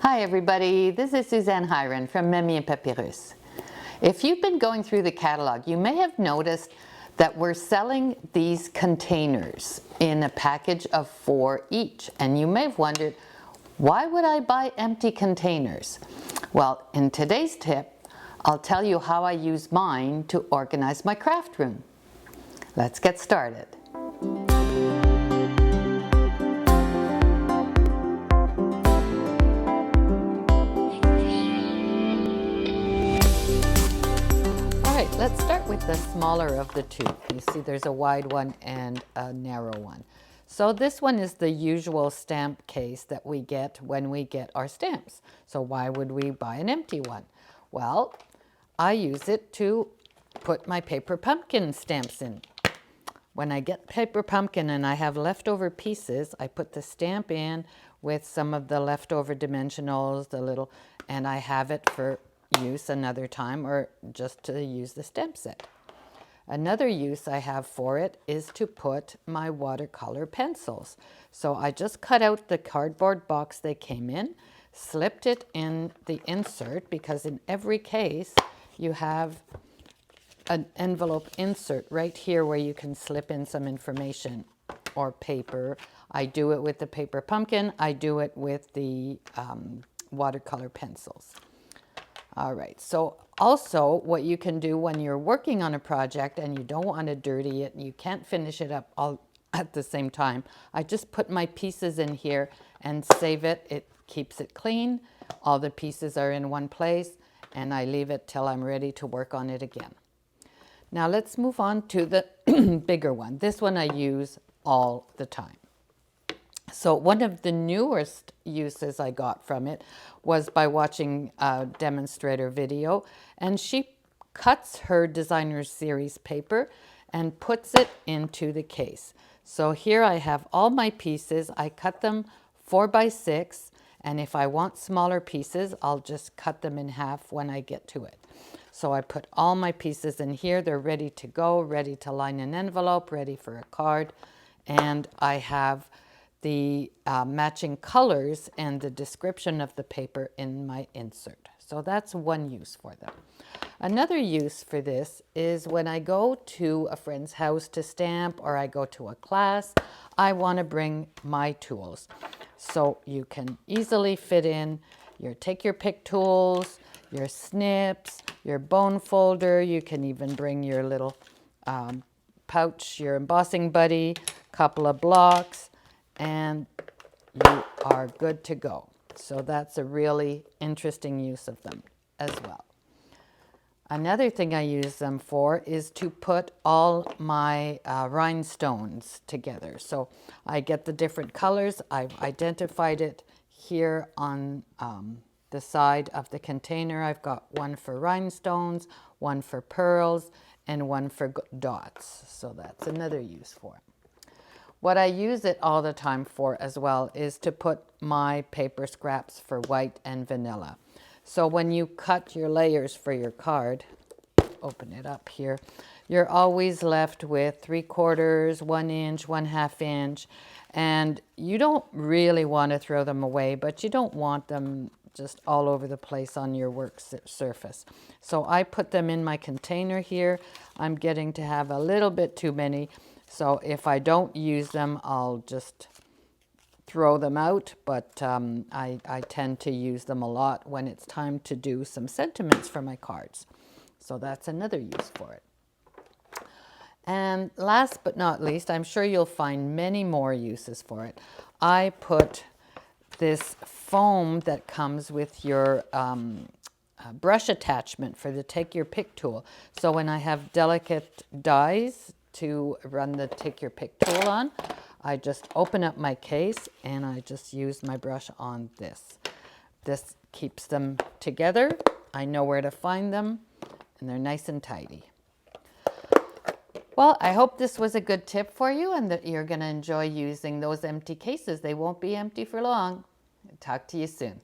Hi everybody, this is Suzanne Hiron from Memi and Papyrus. If you've been going through the catalog, you may have noticed that we're selling these containers in a package of 4 each. And you may have wondered, why would I buy empty containers? Well, in today's tip, I'll tell you how I use mine to organize my craft room. Let's get started. Let's start with the smaller of the two. You see there's a wide one and a narrow one. So this one is the usual stamp case that we get when we get our stamps. So why would we buy an empty one? Well, I use it to put my paper pumpkin stamps in. When I get paper pumpkin and I have leftover pieces, I put the stamp in with some of the leftover dimensionals, and I have it for use another time or just to use the stamp set. Another use I have for it is to put my watercolor pencils. So I just cut out the cardboard box they came in, slipped it in the insert, because in every case you have an envelope insert right here where you can slip in some information or paper. I do it with the paper pumpkin. I do it with the watercolor pencils. All right, so also what you can do when you're working on a project and you don't want to dirty it, you can't finish it up all at the same time. I just put my pieces in here and save it. It keeps it clean. All the pieces are in one place, and I leave it till I'm ready to work on it again. Now let's move on to the bigger one. This one I use all the time. So one of the newest uses I got from it was by watching a demonstrator video, and she cuts her designer's series paper and puts it into the case. So here I have all my pieces. I cut them 4 by 6, and if I want smaller pieces, I'll just cut them in half when I get to it. So I put all my pieces in here. They're ready to go, ready to line an envelope, ready for a card, and I have the matching colors and the description of the paper in my insert. So that's one use for them. Another use for this is when I go to a friend's house to stamp, or I go to a class, I want to bring my tools. So you can easily fit in your take your pick tools, your snips, your bone folder. You can even bring your little pouch, your embossing buddy, couple of blocks, and you are good to go. So that's a really interesting use of them as well. Another thing I use them for is to put all my rhinestones together. So I get the different colors. I've identified it here on the side of the container. I've got one for rhinestones, one for pearls, and one for dots. So that's another use for it. What I use it all the time for as well is to put my paper scraps for white and vanilla. So when you cut your layers for your card, open it up here, you're always left with 3/4, 1 inch, 1/2 inch, and you don't really want to throw them away, but you don't want them just all over the place on your work surface. So I put them in my container here. I'm getting to have a little bit too many. So if I don't use them, I'll just throw them out, but I tend to use them a lot when it's time to do some sentiments for my cards. So that's another use for it. And last but not least, I'm sure you'll find many more uses for it. I put this foam that comes with your brush attachment for the take your pick tool. So when I have delicate dies to run the take your pick tool on, I just open up my case and I just use my brush on this. This keeps them together. I know where to find them, and they're nice and tidy. Well, I hope this was a good tip for you and that you're going to enjoy using those empty cases. They won't be empty for long. Talk to you soon.